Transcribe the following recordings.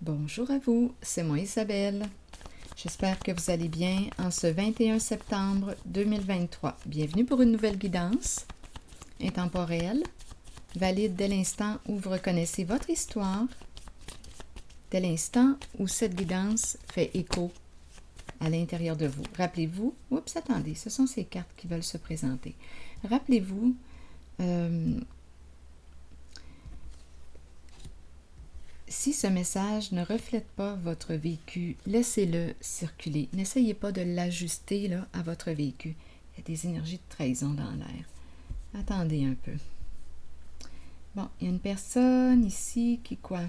Bonjour à vous, c'est moi Isabelle. J'espère que vous allez bien en ce 21 septembre 2023. Bienvenue pour une nouvelle guidance intemporelle, valide dès l'instant où vous reconnaissez votre histoire, dès l'instant où cette guidance fait écho à l'intérieur de vous. Rappelez-vous, attendez, ce sont ces cartes qui veulent se présenter. Rappelez-vous, si ce message ne reflète pas votre vécu, laissez-le circuler. N'essayez pas de l'ajuster là, à votre vécu. Il y a des énergies de trahison dans l'air. Attendez un peu. Bon, il y a une personne ici qui quoi?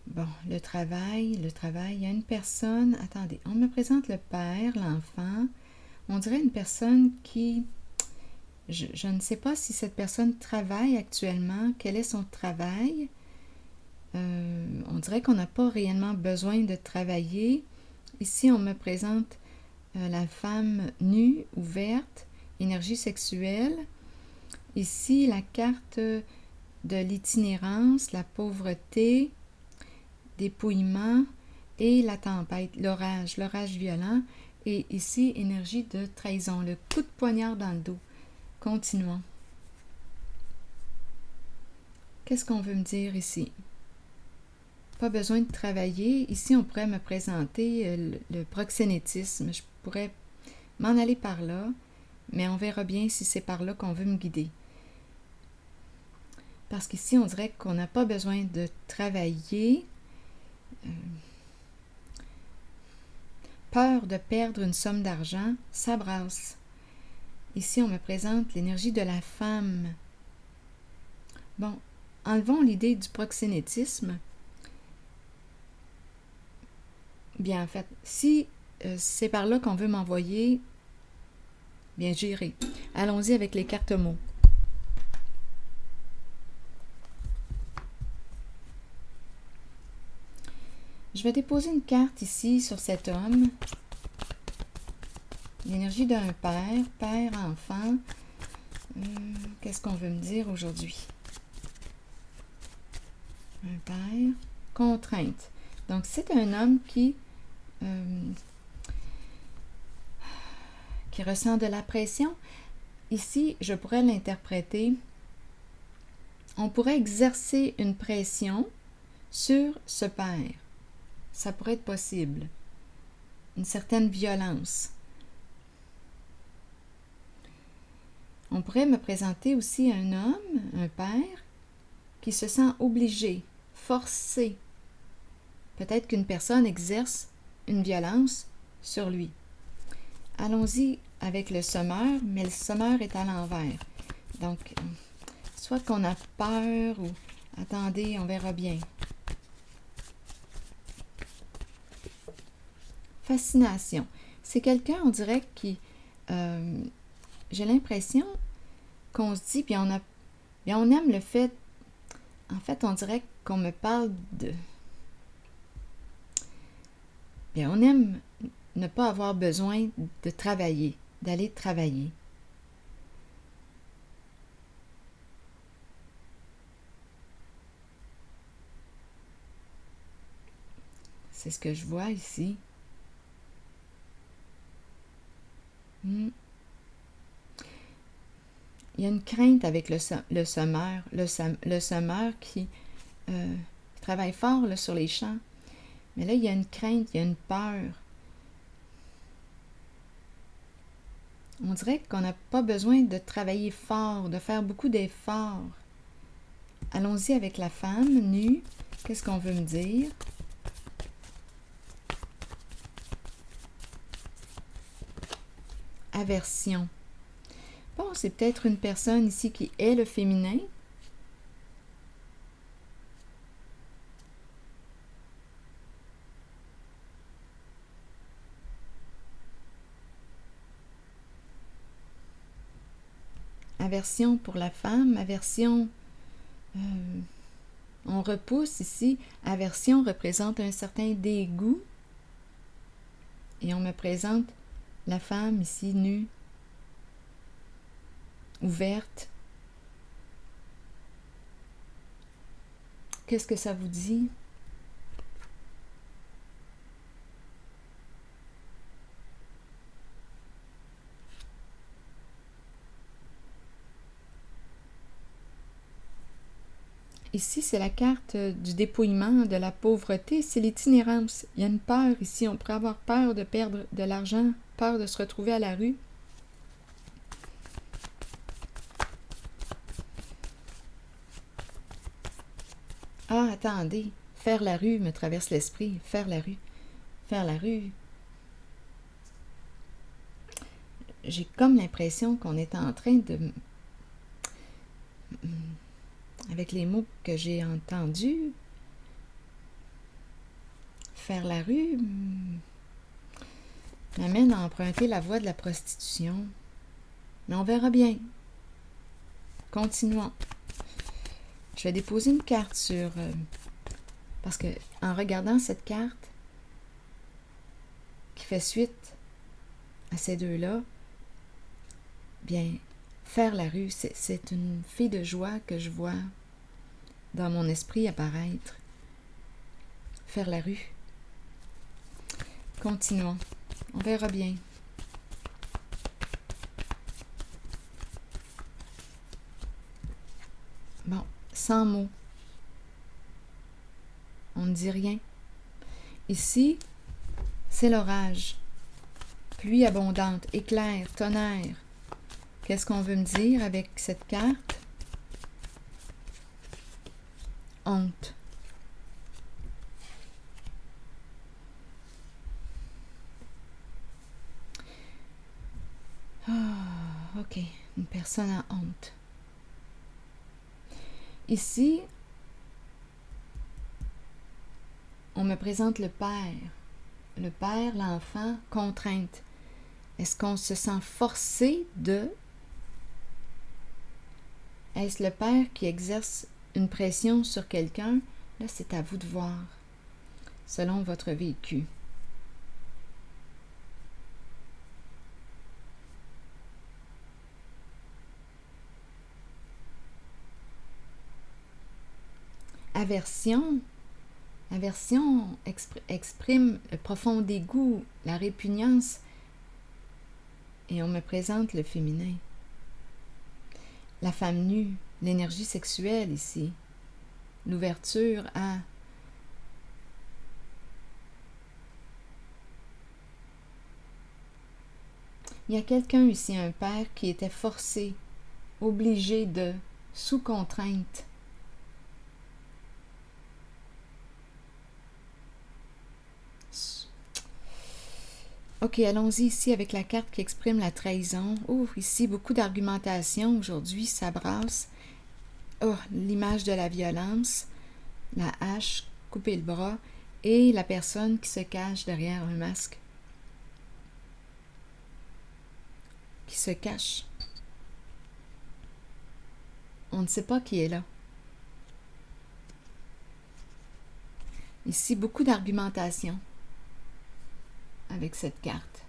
Bon, le travail, il y a une personne, attendez, on me présente le père, l'enfant. On dirait une personne qui... Je ne sais pas si cette personne travaille actuellement, quel est son travail. On dirait qu'on n'a pas réellement besoin de travailler. Ici, on me présente la femme nue, ouverte, énergie sexuelle. Ici, la carte de l'itinérance, la pauvreté, dépouillement et la tempête, l'orage violent. Et ici, énergie de trahison, le coup de poignard dans le dos. Continuons. Qu'est-ce qu'on veut me dire ici? Pas besoin de travailler. Ici, on pourrait me présenter le proxénétisme. Je pourrais m'en aller par là, mais on verra bien si c'est par là qu'on veut me guider. Parce qu'ici, on dirait qu'on n'a pas besoin de travailler. Peur de perdre une somme d'argent, ça brasse. Ici, on me présente l'énergie de la femme. Bon, enlevons l'idée du proxénétisme. Bien, en fait, si c'est par là qu'on veut m'envoyer, bien, j'irai. Allons-y avec les cartes mots. Je vais déposer une carte ici sur cet homme. L'énergie d'un père, enfant. Qu'est-ce qu'on veut me dire aujourd'hui? Un père. Contrainte. Donc, c'est un homme qui ressent de la pression. Ici, je pourrais l'interpréter. On pourrait exercer une pression sur ce père. Ça pourrait être possible. Une certaine violence. On pourrait me présenter aussi un homme, un père, qui se sent obligé, forcé. Peut-être qu'une personne exerce une violence sur lui. Allons-y avec le sommeur, mais le sommeur est à l'envers. Donc, soit qu'on a peur ou... Attendez, on verra bien. Fascination. C'est quelqu'un, on dirait, qui... j'ai l'impression qu'on se dit, bien on aime le fait... En fait, on dirait qu'on me parle de... Bien, on aime ne pas avoir besoin de travailler, d'aller travailler. C'est ce que je vois ici. Il y a une crainte avec le sommeur. Le sommeur qui travaille fort là, sur les champs. Mais là, il y a une crainte, il y a une peur. On dirait qu'on n'a pas besoin de travailler fort, de faire beaucoup d'efforts. Allons-y avec la femme nue. Qu'est-ce qu'on veut me dire? Aversion. Bon, c'est peut-être une personne ici qui est le féminin. Aversion pour la femme, aversion, on repousse ici. Aversion représente un certain dégoût. Et on me présente la femme ici nue, ouverte. Qu'est-ce que ça vous dit? Ici, c'est la carte du dépouillement, de la pauvreté, c'est l'itinérance. Il y a une peur ici, on pourrait avoir peur de perdre de l'argent, peur de se retrouver à la rue. Ah, attendez, faire la rue me traverse l'esprit, faire la rue, faire la rue. J'ai comme l'impression qu'on est en train de... Avec les mots que j'ai entendus, faire la rue m'amène à emprunter la voie de la prostitution. Mais on verra bien. Continuons. Je vais déposer une carte sur... parce que en regardant cette carte qui fait suite à ces deux-là, bien, faire la rue, c'est une fille de joie que je vois dans mon esprit apparaître. Faire la rue. Continuons. On verra bien. Bon, sans mots. On ne dit rien. Ici, c'est l'orage. Pluie abondante, éclair, tonnerre. Qu'est-ce qu'on veut me dire avec cette carte? Honte. Ah, ok. Une personne a honte. Ici, on me présente le père. Le père, l'enfant, contrainte. Est-ce qu'on se sent forcé de... Est-ce le père qui exerce une pression sur quelqu'un? Là, c'est à vous de voir, selon votre vécu. Aversion. Aversion exprime le profond dégoût, la répugnance, et on me présente le féminin. La femme nue, l'énergie sexuelle ici, l'ouverture à... Il y a quelqu'un ici, un père, qui était forcé, obligé de, sous contrainte. Ok, allons-y ici avec la carte qui exprime la trahison. Oh, ici, beaucoup d'argumentation. Aujourd'hui, ça brasse. Oh, l'image de la violence, la hache, couper le bras, et la personne qui se cache derrière un masque. Qui se cache. On ne sait pas qui est là. Ici, beaucoup d'argumentation avec cette carte.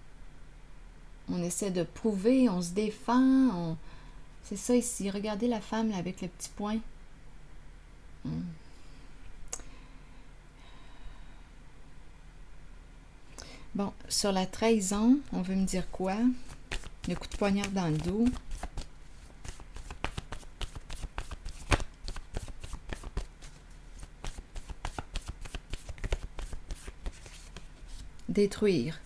On essaie de prouver, on se défend, c'est ça ici. Regardez la femme là, avec le petit point. Bon, sur la trahison, on veut me dire quoi? Le coup de poignard dans le dos. Détruire.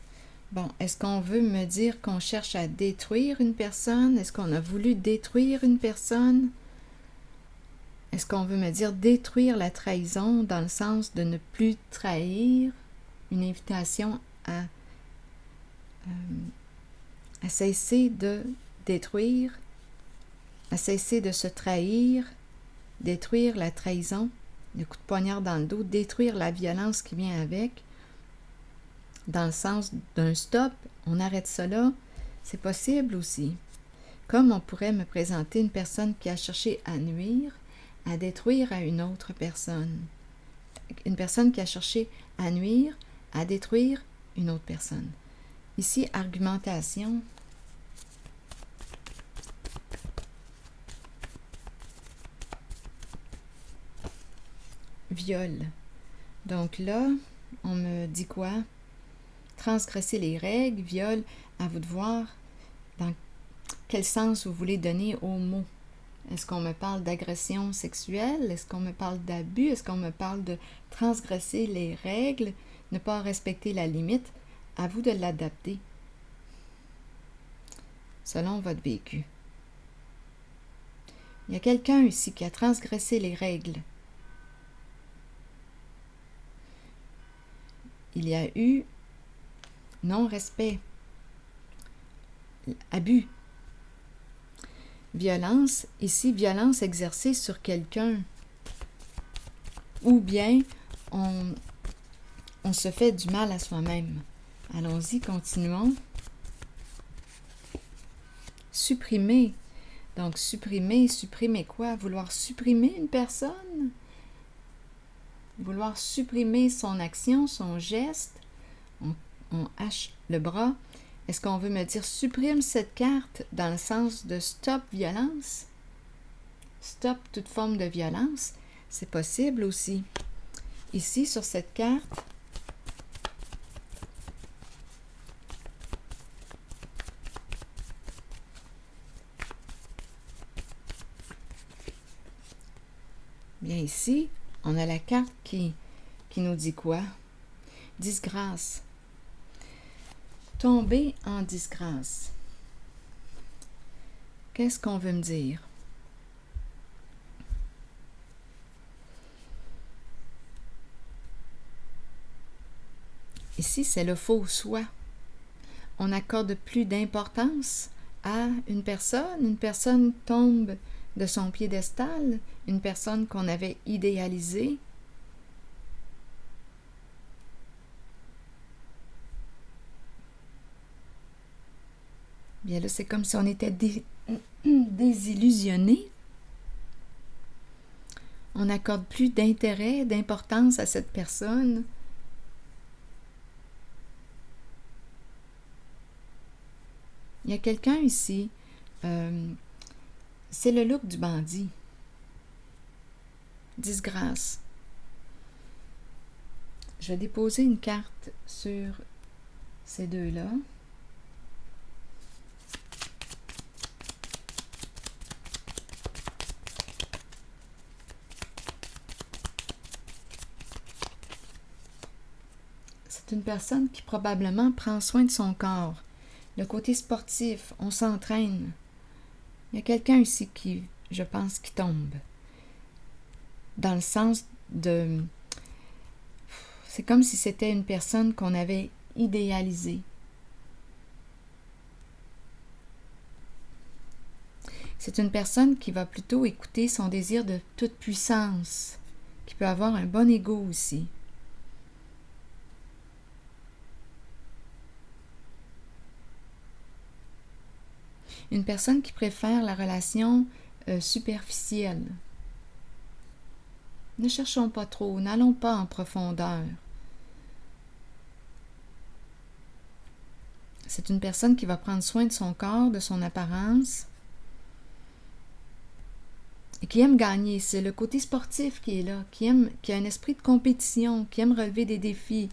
Bon, est-ce qu'on veut me dire qu'on cherche à détruire une personne? Est-ce qu'on a voulu détruire une personne? Est-ce qu'on veut me dire détruire la trahison dans le sens de ne plus trahir? Une invitation à cesser de détruire, à cesser de se trahir, détruire la trahison, le coup de poignard dans le dos, détruire la violence qui vient avec, dans le sens d'un stop, on arrête ça là, c'est possible aussi. Comme on pourrait me présenter une personne qui a cherché à nuire, à détruire à une autre personne. Une personne qui a cherché à nuire, à détruire une autre personne. Ici, argumentation. viol. Donc là, on me dit quoi? Transgresser les règles, viol, à vous de voir dans quel sens vous voulez donner au mot. Est-ce qu'on me parle d'agression sexuelle? Est-ce qu'on me parle d'abus? Est-ce qu'on me parle de transgresser les règles, ne pas respecter la limite? À vous de l'adapter selon votre vécu. Il y a quelqu'un ici qui a transgressé les règles. Il y a eu non-respect, abus, violence, ici, violence exercée sur quelqu'un. Ou bien, on se fait du mal à soi-même. Allons-y, continuons. Supprimer. Donc, supprimer quoi? Vouloir supprimer une personne? Vouloir supprimer son action, son geste? On hache le bras. Est-ce qu'on veut me dire supprime cette carte dans le sens de stop violence? Stop toute forme de violence? C'est possible aussi. Ici, sur cette carte, bien ici, on a la carte qui nous dit quoi? Disgrâce. Tomber en disgrâce. Qu'est-ce qu'on veut me dire? Ici, c'est le faux soi. On n'accorde plus d'importance à une personne tombe de son piédestal, une personne qu'on avait idéalisée. Bien là, c'est comme si on était désillusionné. On n'accorde plus d'intérêt, d'importance à cette personne. Il y a quelqu'un ici, c'est le look du bandit. Disgrâce. Je vais déposer une carte sur ces deux-là. C'est une personne qui probablement prend soin de son corps. Le côté sportif, on s'entraîne. Il y a quelqu'un ici qui, je pense, qui tombe. Dans le sens de... C'est comme si c'était une personne qu'on avait idéalisée. C'est une personne qui va plutôt écouter son désir de toute puissance, qui peut avoir un bon ego aussi. Une personne qui préfère la relation superficielle. Ne cherchons pas trop, n'allons pas en profondeur. C'est une personne qui va prendre soin de son corps, de son apparence, et qui aime gagner. C'est le côté sportif qui est là, qui a un esprit de compétition, qui aime relever des défis.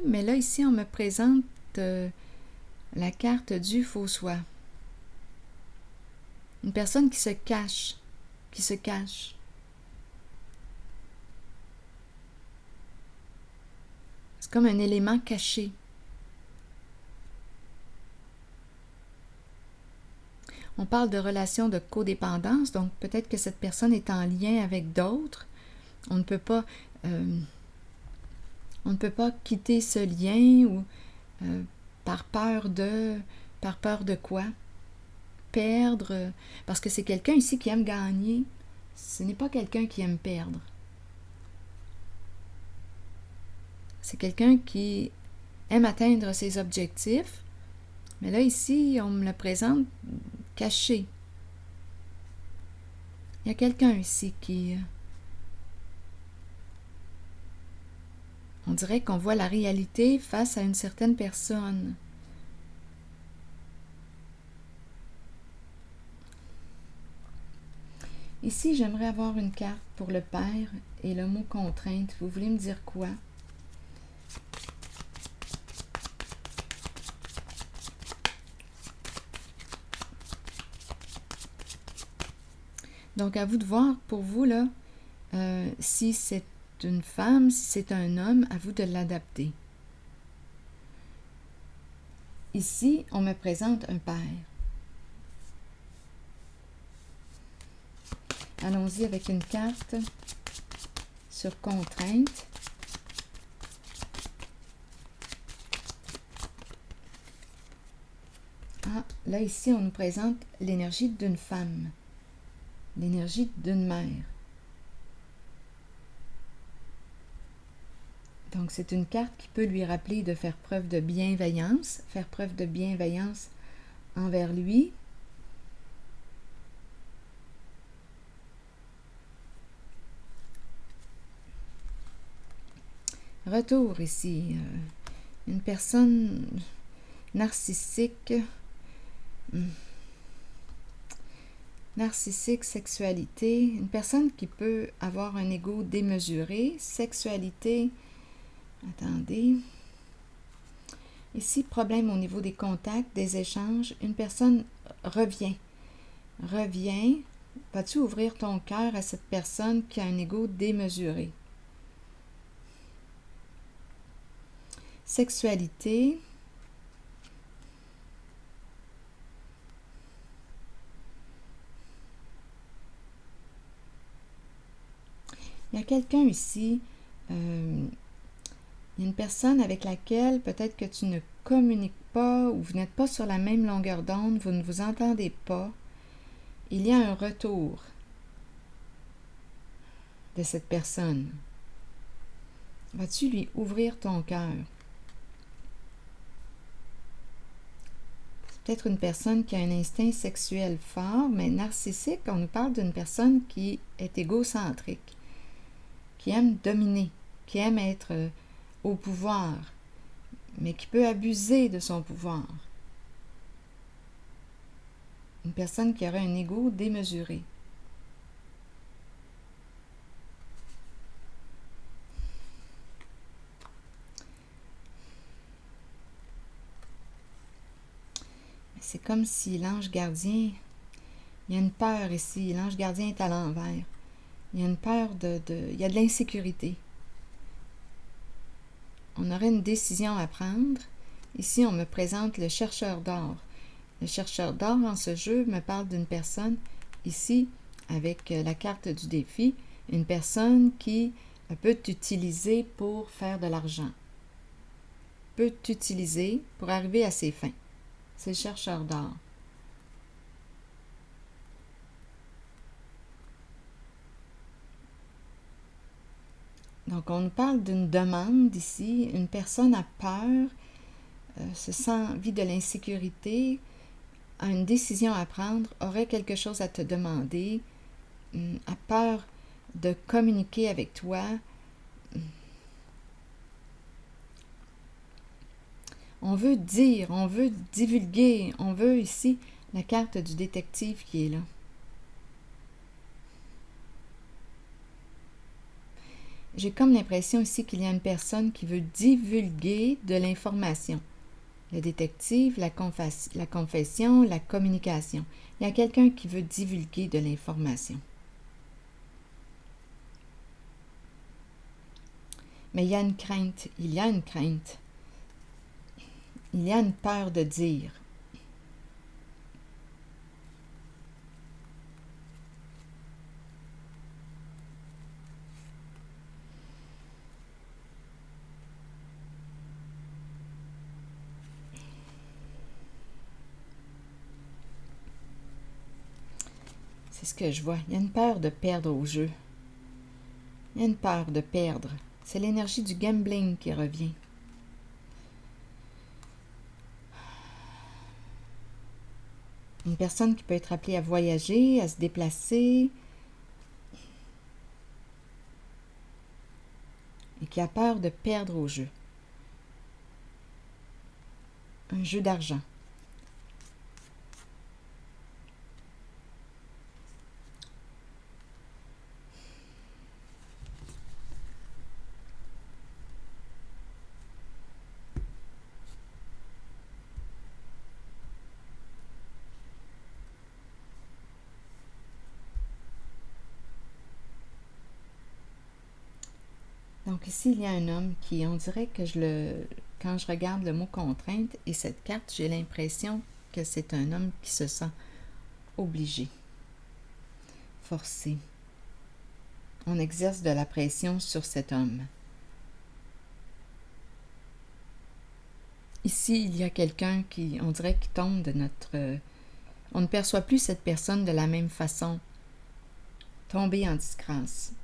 Mais là, ici, on me présente la carte du faux soi. Une personne qui se cache. C'est comme un élément caché. On parle de relation de codépendance, donc peut-être que cette personne est en lien avec d'autres. On ne peut pas quitter ce lien ou par peur de quoi? Perdre, parce que c'est quelqu'un ici qui aime gagner. Ce n'est pas quelqu'un qui aime perdre. C'est quelqu'un qui aime atteindre ses objectifs, mais là, ici, on me le présente caché. Il y a quelqu'un ici qui... On dirait qu'on voit la réalité face à une certaine personne. Ici, j'aimerais avoir une carte pour le père et le mot contrainte. Vous voulez me dire quoi? Donc, à vous de voir pour vous, là, si c'est une femme, si c'est un homme, à vous de l'adapter. Ici, on me présente un père. Allons-y avec une carte sur contrainte. Ah, là, ici, on nous présente l'énergie d'une femme, l'énergie d'une mère. Donc, c'est une carte qui peut lui rappeler de faire preuve de bienveillance envers lui. Retour ici, une personne narcissique, sexualité, une personne qui peut avoir un ego démesuré, sexualité, attendez, ici problème au niveau des contacts, des échanges, une personne revient, vas-tu ouvrir ton cœur à cette personne qui a un ego démesuré? Sexualité, il y a quelqu'un ici, il y a une personne avec laquelle peut-être que tu ne communiques pas ou vous n'êtes pas sur la même longueur d'onde, vous ne vous entendez pas. Il y a un retour de cette personne. Vas-tu lui ouvrir ton cœur? C'est peut-être une personne qui a un instinct sexuel fort, mais narcissique. On nous parle d'une personne qui est égocentrique, qui aime dominer, qui aime être au pouvoir, mais qui peut abuser de son pouvoir. Une personne qui aurait un ego démesuré. C'est comme si l'ange gardien, il y a une peur ici, l'ange gardien est à l'envers. Il y a une peur il y a de l'insécurité. On aurait une décision à prendre. Ici, on me présente le chercheur d'or. Le chercheur d'or en ce jeu me parle d'une personne, ici, avec la carte du défi, une personne qui peut t'utiliser pour faire de l'argent, peut t'utiliser pour arriver à ses fins. C'est le chercheur d'or. Donc, on nous parle d'une demande ici. Une personne a peur, se sent, vit de l'insécurité, a une décision à prendre, aurait quelque chose à te demander, a peur de communiquer avec toi. On veut dire, on veut divulguer, on veut ici la carte du détective qui est là. J'ai comme l'impression ici qu'il y a une personne qui veut divulguer de l'information. Le détective, la confession, la communication. Il y a quelqu'un qui veut divulguer de l'information. Mais il y a une crainte, il y a une crainte. Il y a une peur de dire. C'est ce que je vois. Il y a une peur de perdre au jeu. Il y a une peur de perdre. C'est l'énergie du gambling qui revient. Une personne qui peut être appelée à voyager, à se déplacer, et qui a peur de perdre au jeu. Un jeu d'argent. Donc ici, il y a un homme qui, on dirait que quand je regarde le mot contrainte et cette carte, j'ai l'impression que c'est un homme qui se sent obligé, forcé. On exerce de la pression sur cet homme. Ici, il y a quelqu'un qui, on dirait, qui tombe de notre... on ne perçoit plus cette personne de la même façon. Tomber en disgrâce.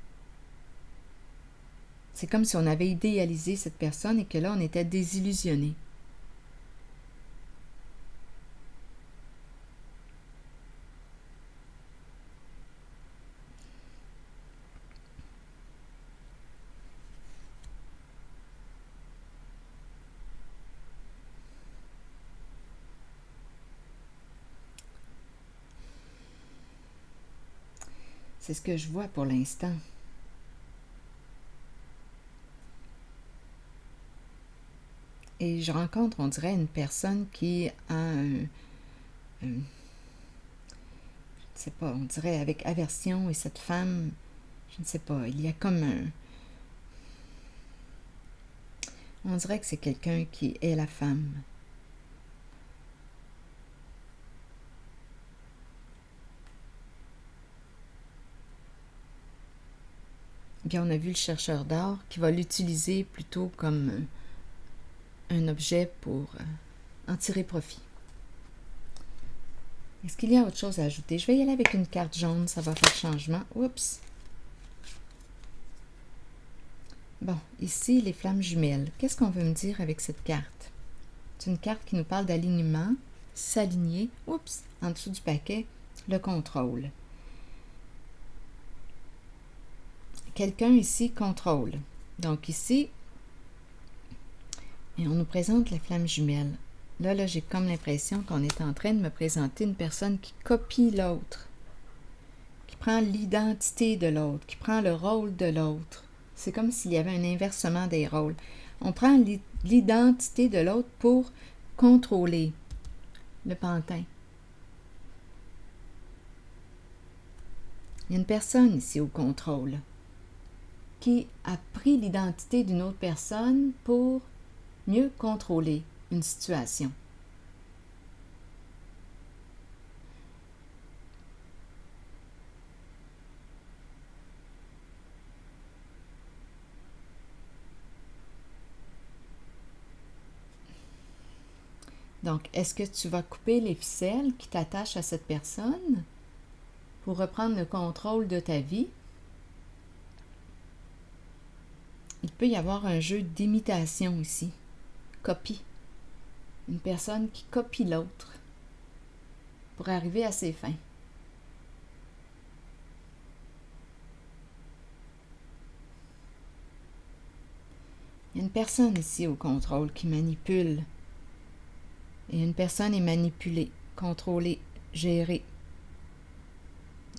C'est comme si on avait idéalisé cette personne et que là, on était désillusionné. C'est ce que je vois pour l'instant. Et je rencontre, on dirait, une personne qui a je ne sais pas, on dirait avec aversion, et cette femme, je ne sais pas, il y a comme un... On dirait que c'est quelqu'un qui est la femme. Bien, on a vu le chercheur d'or qui va l'utiliser plutôt comme un objet pour en tirer profit. Est-ce qu'il y a autre chose à ajouter? Je vais y aller avec une carte jaune, ça va faire changement. Oups! Bon, ici, les flammes jumelles. Qu'est-ce qu'on veut me dire avec cette carte? C'est une carte qui nous parle d'alignement, s'aligner. Oups! En dessous du paquet, le contrôle. Quelqu'un ici contrôle. Donc ici, et on nous présente les flammes jumelles. Là, j'ai comme l'impression qu'on est en train de me présenter une personne qui copie l'autre, qui prend l'identité de l'autre, qui prend le rôle de l'autre. C'est comme s'il y avait un inversement des rôles. On prend l'identité de l'autre pour contrôler le pantin. Il y a une personne ici au contrôle qui a pris l'identité d'une autre personne pour mieux contrôler une situation. Donc, est-ce que tu vas couper les ficelles qui t'attachent à cette personne pour reprendre le contrôle de ta vie? Il peut y avoir un jeu d'imitation ici. Copie. Une personne qui copie l'autre pour arriver à ses fins. Il y a une personne ici au contrôle qui manipule. Et une personne est manipulée, contrôlée, gérée.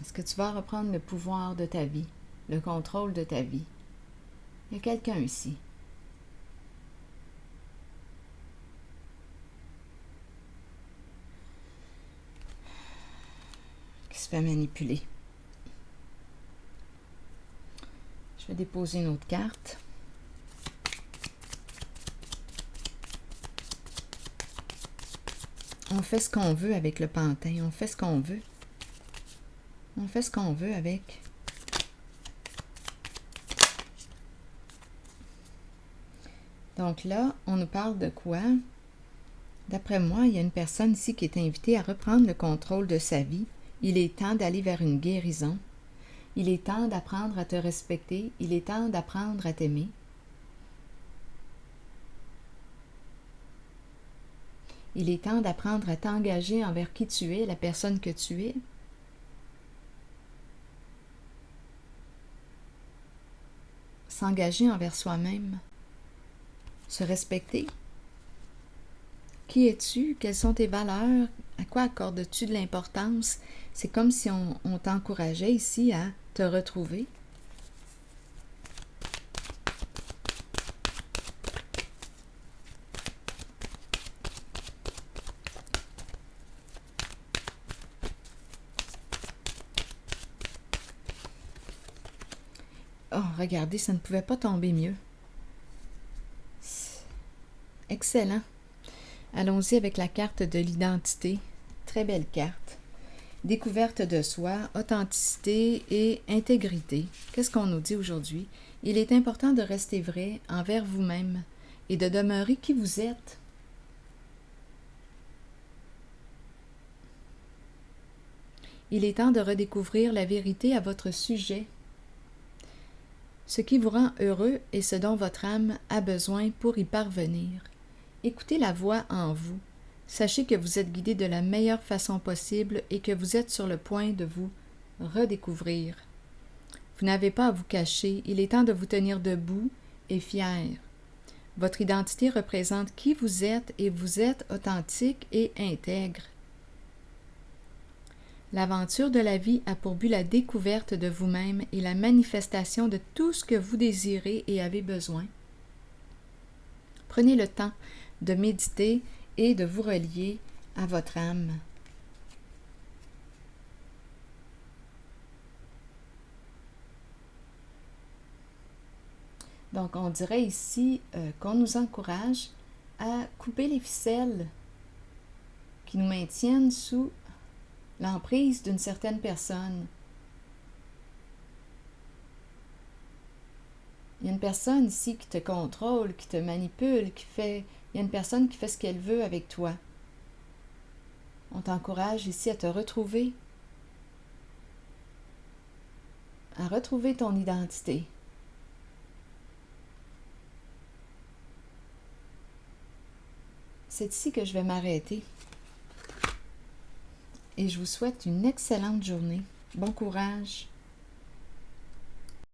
Est-ce que tu vas reprendre le pouvoir de ta vie, le contrôle de ta vie? Il y a quelqu'un ici. Qui se fait manipuler. Je vais déposer une autre carte. On fait ce qu'on veut avec le pantin. On fait ce qu'on veut. On fait ce qu'on veut avec. Donc là, on nous parle de quoi? D'après moi, il y a une personne ici qui est invitée à reprendre le contrôle de sa vie. Il est temps d'aller vers une guérison. Il est temps d'apprendre à te respecter. Il est temps d'apprendre à t'aimer. Il est temps d'apprendre à t'engager envers qui tu es, la personne que tu es. S'engager envers soi-même. Se respecter. Qui es-tu? Quelles sont tes valeurs? À quoi accordes-tu de l'importance? C'est comme si on t'encourageait ici à te retrouver. Oh, regardez, ça ne pouvait pas tomber mieux. Excellent. Allons-y avec la carte de l'identité. Très belle carte. Découverte de soi, authenticité et intégrité. Qu'est-ce qu'on nous dit aujourd'hui? Il est important de rester vrai envers vous-même et de demeurer qui vous êtes. Il est temps de redécouvrir la vérité à votre sujet. Ce qui vous rend heureux est ce dont votre âme a besoin pour y parvenir. Écoutez la voix en vous. Sachez que vous êtes guidé de la meilleure façon possible et que vous êtes sur le point de vous redécouvrir. Vous n'avez pas à vous cacher, il est temps de vous tenir debout et fier. Votre identité représente qui vous êtes et vous êtes authentique et intègre. L'aventure de la vie a pour but la découverte de vous-même et la manifestation de tout ce que vous désirez et avez besoin. Prenez le temps de méditer et de vous relier à votre âme. Donc, on dirait ici qu'on nous encourage à couper les ficelles qui nous maintiennent sous l'emprise d'une certaine personne. Il y a une personne ici qui te contrôle, qui te manipule, il y a une personne qui fait ce qu'elle veut avec toi. On t'encourage ici à te retrouver, à retrouver ton identité. C'est ici que je vais m'arrêter. Et je vous souhaite une excellente journée. Bon courage.